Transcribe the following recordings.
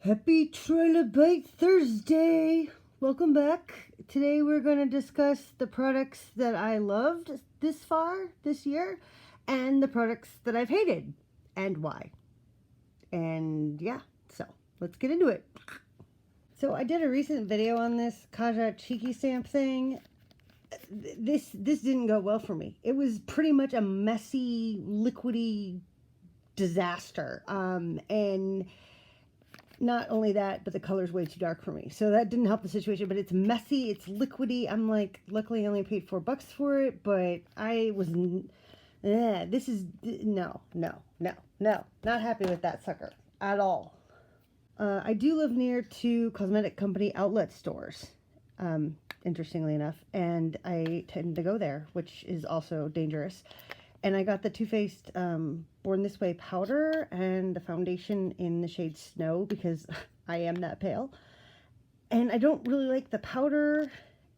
Happy Trilobite Thursday! Welcome back. Today we're going to discuss the products that I loved this year, and the products that I've hated, and why. And yeah, so let's get into it. So I did a recent video on this Kaja Cheeky Stamp thing. This didn't go well for me. It was pretty much a messy, liquidy disaster. And not only that, but the color's way too dark for me. So that didn't help the situation, but it's messy, it's liquidy. I'm like, luckily I only paid $4 for it, but I was, this is, no, not happy with that sucker at all. I do live near two cosmetic company outlet stores, interestingly enough, and I tend to go there, which is also dangerous. And I got the Too Faced Born This Way powder and the foundation in the shade Snow because I am that pale. And I don't really like the powder,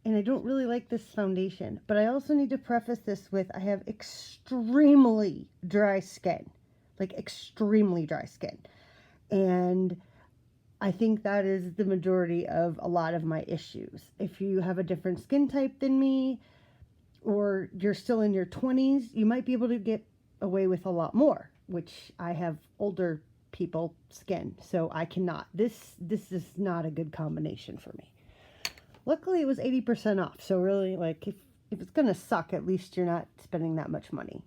and I don't really like this foundation. But I also need to preface this with I have extremely dry skin. Like extremely dry skin. And I think that is the majority of a lot of my issues. If you have a different skin type than me, or you're still in your 20s, you might be able to get away with a lot more, which I have older people skin, so I cannot. This is not a good combination for me. Luckily, it was 80% off, so really, like, if it's gonna suck, at least you're not spending that much money.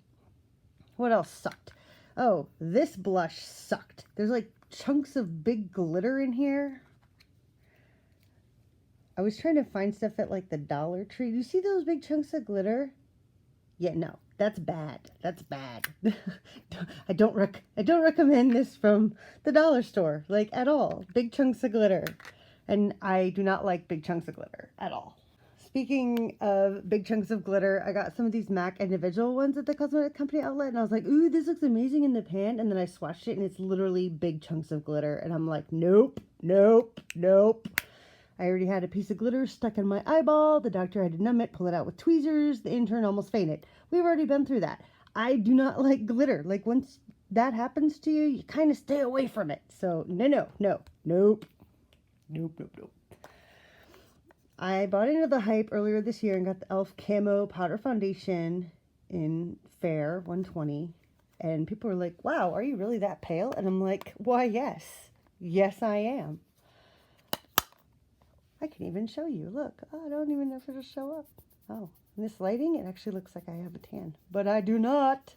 What else sucked? Oh, this blush sucked. There's like chunks of big glitter in here. I was trying to find stuff at like the Dollar Tree. Do you see those big chunks of glitter? Yeah, no, that's bad. That's bad. I don't recommend this from the dollar store, like at all. Big chunks of glitter. And I do not like big chunks of glitter at all. Speaking of big chunks of glitter, I got some of these MAC individual ones at the cosmetic company outlet, and I was like, ooh, this looks amazing in the pan. And then I swatched it, and it's literally big chunks of glitter. And I'm like, nope. I already had a piece of glitter stuck in my eyeball. The doctor had to numb it, pull it out with tweezers. The intern almost fainted. We've already been through that. I do not like glitter. Like, once that happens to you, you kind of stay away from it. So, nope. I bought into the hype earlier this year and got the e.l.f. Camo Powder Foundation in Fair 120. And people were like, wow, are you really that pale? And I'm like, why, yes. Yes, I am. I can even show you. Look. Oh, I don't even know if it'll show up. Oh, in this lighting, it actually looks like I have a tan. But I do not.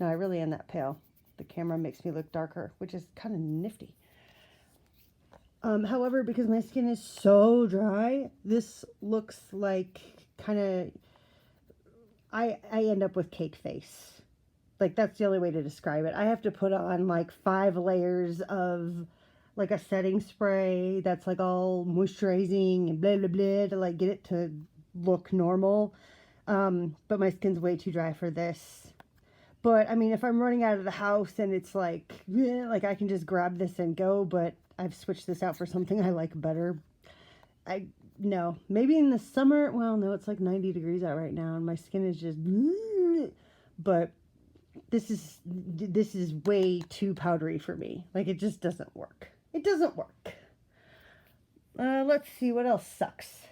No, I really am that pale. The camera makes me look darker, which is kind of nifty. However, because my skin is so dry, this looks like kind of... I end up with cake face. Like, that's the only way to describe it. I have to put on, like, 5 layers of... like a setting spray that's like all moisturizing and blah blah blah to like get it to look normal, but my skin's way too dry for this. But I mean, if I'm running out of the house and it's like I can just grab this and go, but I've switched this out for something I like better. No, maybe in the summer. Well, no, it's like 90 degrees out right now and my skin is just but this is way too powdery for me. Like, it just doesn't work. It doesn't work. Let's see what else sucks.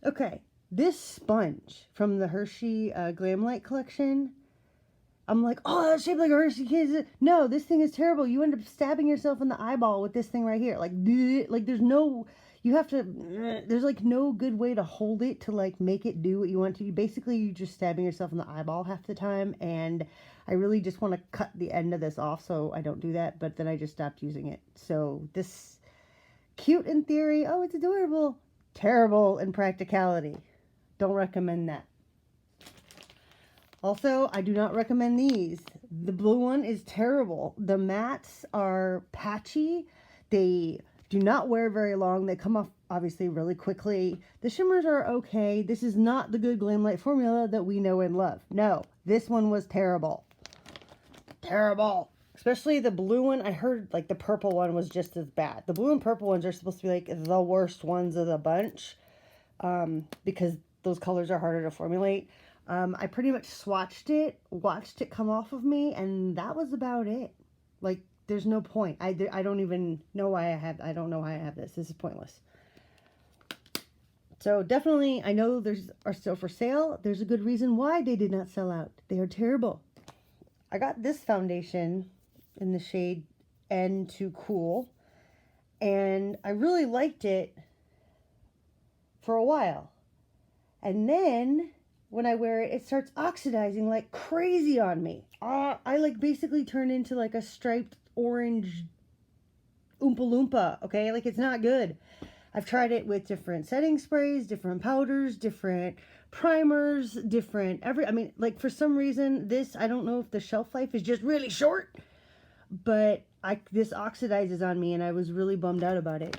Okay, this sponge from the Hershey Glam Light collection. I'm like, oh, that's shaped like a Hershey Kiss. No, this thing is terrible. You end up stabbing yourself in the eyeball with this thing right here. Like there's no... you have to... there's like no good way to hold it to like make it do what you want to. Basically, you're just stabbing yourself in the eyeball half the time, and I really just want to cut the end of this off so I don't do that, but then I just stopped using it. So this, cute in theory, oh, it's adorable, terrible in practicality. Don't recommend that. Also, I do not recommend these. The blue one is terrible. The mattes are patchy. They do not wear very long. They come off, obviously, really quickly. The shimmers are okay. This is not the good Glam Light formula that we know and love. No, this one was terrible. Terrible. Especially the blue one. I heard, like, the purple one was just as bad. The blue and purple ones are supposed to be, like, the worst ones of the bunch. Because those colors are harder to formulate. I pretty much swatched it, watched it come off of me, and that was about it. Like, there's no point. I don't even know why I don't know why I have this. This is pointless. So definitely, I know are still for sale. There's a good reason why they did not sell out. They are terrible. I got this foundation in the shade N2 Cool, and I really liked it for a while. And then when I wear it, it starts oxidizing like crazy on me. I like basically turn into like a striped orange Oompa Loompa, okay? Like, it's not good. I've tried it with different setting sprays, different powders, different primers, I mean, like, for some reason, I don't know if the shelf life is just really short, but this oxidizes on me, and I was really bummed out about it.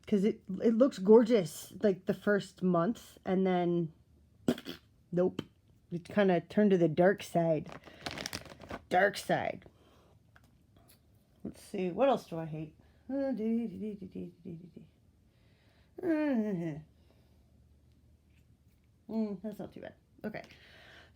Because it looks gorgeous, like, the first month, and then, nope. It kind of turned to the dark side. Dark side. Let's see, what else do I hate? That's not too bad. Okay.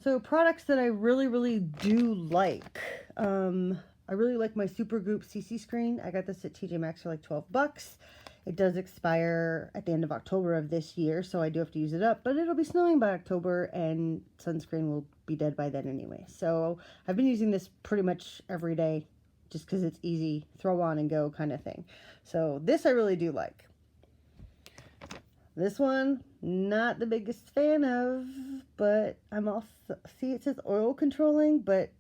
So products that I really, really do like. I really like my Supergoop CC screen. I got this at TJ Maxx for like $12. It does expire at the end of October of this year, so I do have to use it up, but it'll be snowing by October and sunscreen will be dead by then anyway. So I've been using this pretty much every day just because it's easy, throw on and go kind of thing. So this I really do like. This one, not the biggest fan of, but I'm also, see, it says oil controlling, but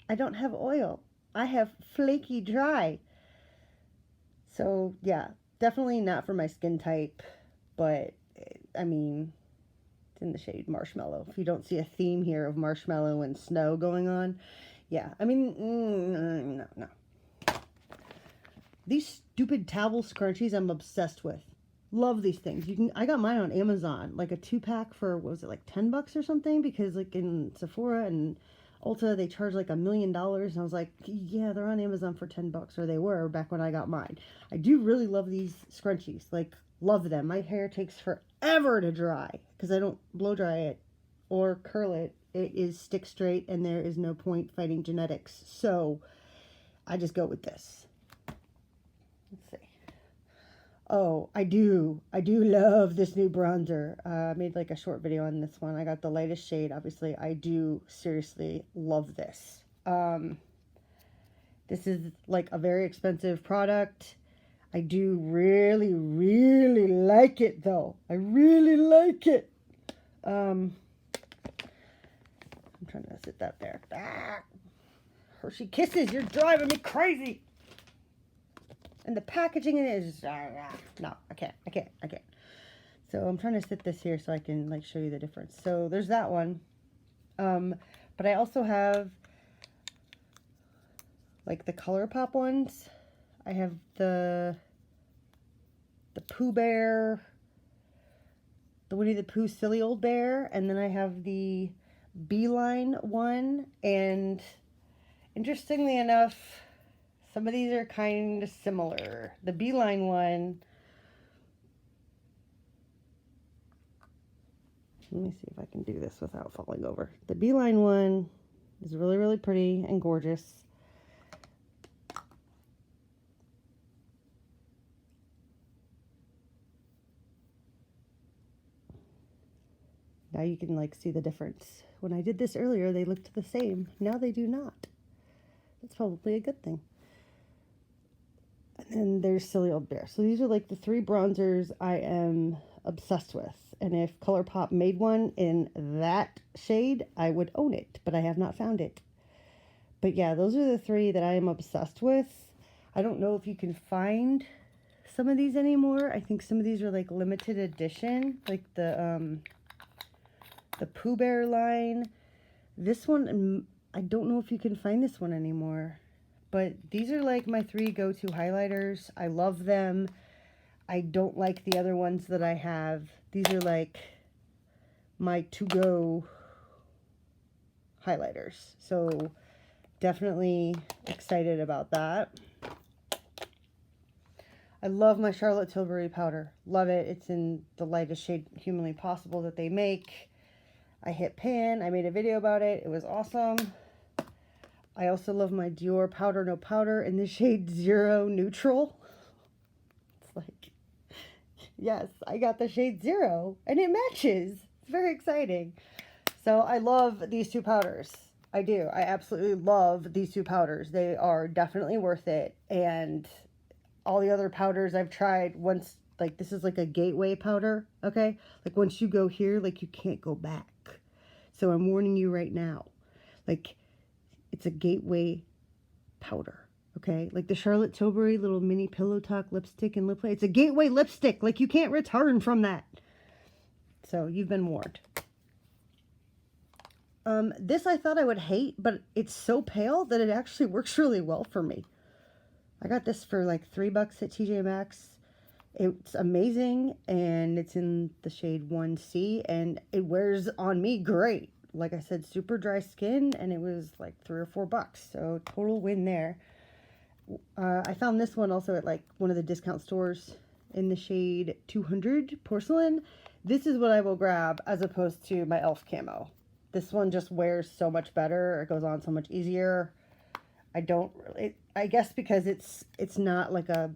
I don't have oil. I have flaky dry. So yeah, definitely not for my skin type, but I mean, it's in the shade Marshmallow. If you don't see a theme here of marshmallow and snow going on, yeah, I mean, no. These stupid towel scrunchies I'm obsessed with. Love these things. I got mine on Amazon, like a 2-pack for, what was it, like $10 or something? Because like in Sephora and Ulta, they charge like $1 million. And I was like, yeah, they're on Amazon for $10, or they were back when I got mine. I do really love these scrunchies. Like, love them. My hair takes forever to dry because I don't blow dry it or curl it. It is stick straight, and there is no point fighting genetics. So I just go with this. Let's see. Oh, I do love this new bronzer. I made like a short video on this one. I got the lightest shade, obviously. I do seriously love this. This is like a very expensive product. I do really, really like it though. I really like it. I'm trying to sit that there. Hershey Kisses, you're driving me crazy. And the packaging in it is no, I can't. So I'm trying to sit this here so I can like show you the difference. So there's that one. But I also have like the ColourPop ones. I have the Pooh Bear, the Winnie the Pooh Silly Old Bear, and then I have the Beeline one. And interestingly enough, some of these are kind of similar. The Beeline one, let me see if I can do this without falling over. The Beeline one is really, really pretty and gorgeous. Now you can like see the difference. When I did this earlier, they looked the same. Now they do not. That's probably a good thing. And then there's Silly Old Bear. So these are like the 3 bronzers I am obsessed with. And if ColourPop made one in that shade, I would own it. But I have not found it. But yeah, those are the 3 that I am obsessed with. I don't know if you can find some of these anymore. I think some of these are like limited edition. Like the Pooh Bear line. This one, I don't know if you can find this one anymore. But these are like my 3 go-to highlighters. I love them. I don't like the other ones that I have. These are like my to-go highlighters. So definitely excited about that. I love my Charlotte Tilbury powder. Love it. It's in the lightest shade humanly possible that they make. I hit pan. I made a video about it. It was awesome. I also love my Dior Powder No Powder in the shade Zero Neutral. It's like, yes, I got the shade Zero and it matches. It's very exciting. So I love these two powders. I do. I absolutely love these two powders. They are definitely worth it. And all the other powders I've tried, once, like, this is like a gateway powder, okay? Like, once you go here, like, you can't go back. So I'm warning you right now. Like, it's a gateway powder, okay? Like the Charlotte Tilbury little mini pillow talk lipstick and lip play. It's a gateway lipstick. Like, you can't return from that. So you've been warned. This I thought I would hate, but it's so pale that it actually works really well for me. I got this for like $3 at TJ Maxx. It's amazing, and it's in the shade 1C, and it wears on me great. Like I said, super dry skin, and it was like $3 or $4, so total win there. I found this one also at like one of the discount stores in the shade 200 Porcelain. This is what I will grab as opposed to my e.l.f. camo. This one just wears so much better. It goes on so much easier. I guess because it's not like a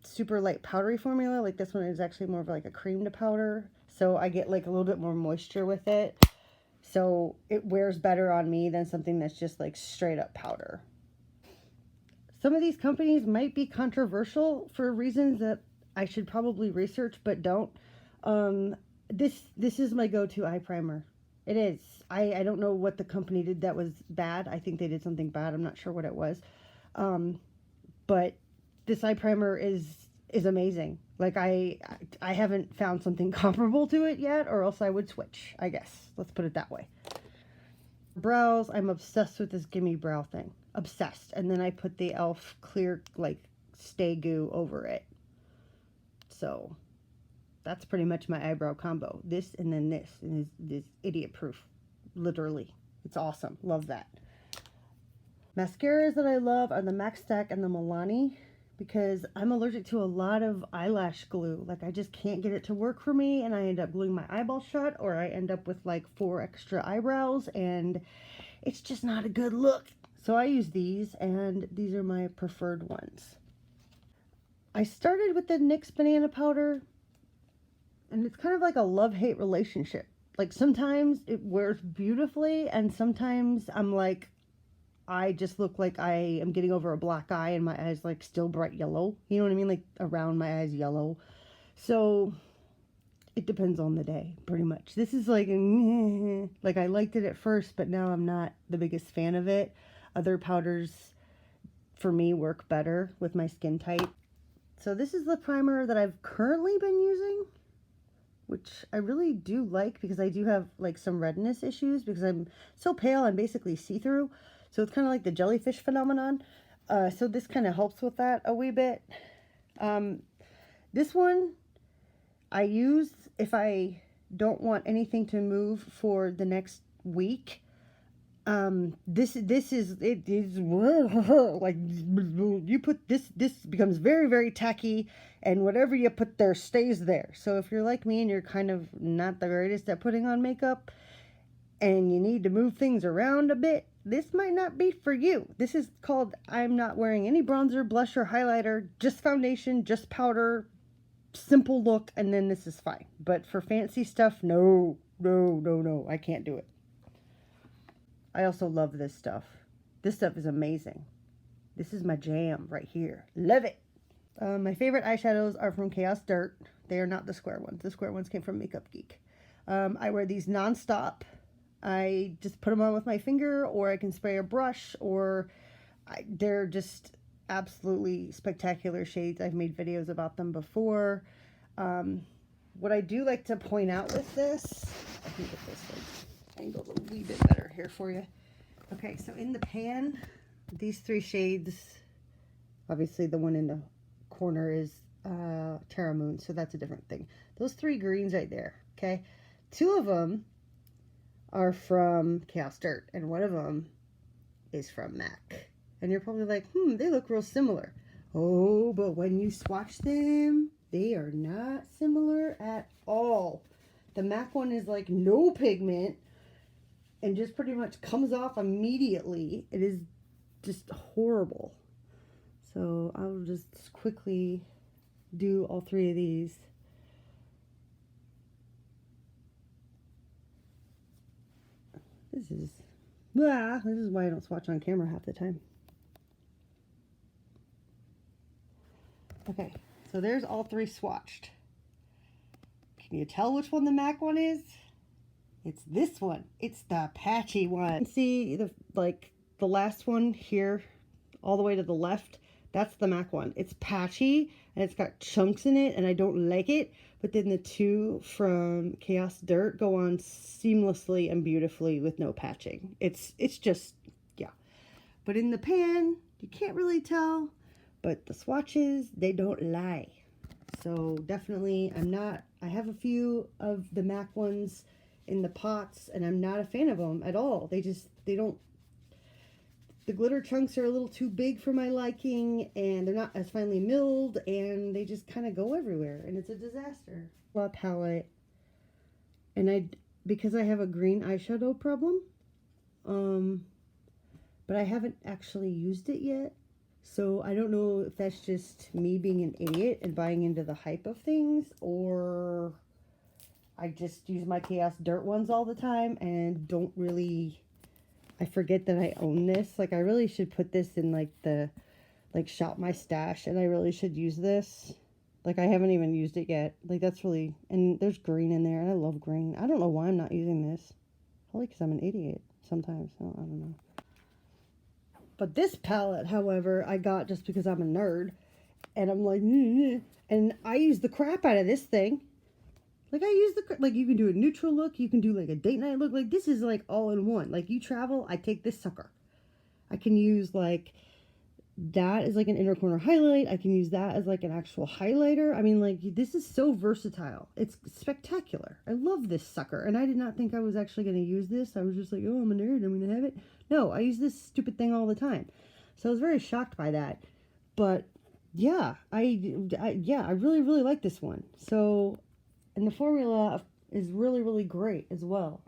super light powdery formula. Like this one is actually more of like a cream to powder. So I get like a little bit more moisture with it. So it wears better on me than something that's just like straight up powder. Some of these companies might be controversial for reasons that I should probably research, but don't. This is my go-to eye primer. It is. I don't know what the company did that was bad. I think they did something bad. I'm not sure what it was. But this eye primer is amazing. Like I haven't found something comparable to it yet, or else I would switch, I guess. Let's put it that way. Brows, I'm obsessed with this Gimme Brow thing. Obsessed. And then I put the e.l.f. clear like stay goo over it. So that's pretty much my eyebrow combo. This and then this. And this idiot proof. Literally. It's awesome. Love that. Mascaras that I love are the Max Stack and the Milani, because I'm allergic to a lot of eyelash glue. Like, I just can't get it to work for me, and I end up gluing my eyeball shut, or I end up with like 4 extra eyebrows, and it's just not a good look. So I use these, and these are my preferred ones. I started with the NYX banana powder, and it's kind of like a love-hate relationship. Like, sometimes it wears beautifully, and sometimes I'm like, I just look like I am getting over a black eye and my eyes like still bright yellow. You know what I mean? Like around my eyes yellow. So it depends on the day, pretty much. This is like, like I liked it at first, but now I'm not the biggest fan of it. Other powders for me work better with my skin type. So this is the primer that I've currently been using, which I really do like because I do have like some redness issues because I'm so pale, I'm basically see-through. So it's kind of like the jellyfish phenomenon. So this kind of helps with that a wee bit. This one I use if I don't want anything to move for the next week. This is like, you put this becomes very, very tacky, and whatever you put there stays there. So if you're like me and you're kind of not the greatest at putting on makeup and you need to move things around a bit, this might not be for you. This is called, I'm not wearing any bronzer, blush, or highlighter, just foundation, just powder, simple look, and then this is fine. But for fancy stuff, no, I can't do it. I also love this stuff. This stuff is amazing. This is my jam right here. Love it. My favorite eyeshadows are from Chaos Dirt. They are not the square ones. The square ones came from Makeup Geek. I wear these nonstop. I just put them on with my finger, or I can spray a brush, or they're just absolutely spectacular shades. I've made videos about them before. What I do like to point out with this, I can get this like angled a wee bit better here for you. Okay, so in the pan, these 3 shades, obviously the one in the corner is Terra Moon, so that's a different thing. Those 3 greens right there, okay? 2 of them are from Chaos Dirt, and one of them is from MAC. And you're probably like, they look real similar. Oh, but when you swatch them, they are not similar at all. The MAC one is like no pigment, and just pretty much comes off immediately. It is just horrible. So I'll just quickly do all three of these. This is why I don't swatch on camera half the time. Okay, so there's all three swatched. Can you tell which one the MAC one is? It's this one. It's the patchy one. See the last one here, all the way to the left. That's the MAC one. It's patchy and it's got chunks in it, and I don't like it. But then the two from Chaos Dirt go on seamlessly and beautifully with no patching. It's just, yeah. But in the pan, you can't really tell. But the swatches, they don't lie. So definitely, I have a few of the MAC ones in the pots, and I'm not a fan of them at all. They don't, the glitter chunks are a little too big for my liking, and they're not as finely milled, and they just kind of go everywhere, and it's a disaster. Palette, and because I have a green eyeshadow problem, but I haven't actually used it yet. So I don't know if that's just me being an idiot and buying into the hype of things, or I just use my Chaos Dirt ones all the time and don't really, I forget that I own this. Like, I really should put this in shop my stash, and I really should use this. Like, I haven't even used it yet. Like, that's really, and there's green in there, and I love green. I don't know why I'm not using this. Probably because I'm an idiot sometimes. So I don't know. But this palette, however, I got just because I'm a nerd. And I'm like, and I use the crap out of this thing. Like, you can do a neutral look. You can do, like, a date night look. Like, this is, like, all in one. Like, you travel, I take this sucker. I can use, like, that as, like, an inner corner highlight. I can use that as, like, an actual highlighter. I mean, like, this is so versatile. It's spectacular. I love this sucker. And I did not think I was actually going to use this. I was just like, oh, I'm a nerd. I'm going to have it. No, I use this stupid thing all the time. So I was very shocked by that. But yeah, I really, really like this one. So, and the formula is really, really great as well.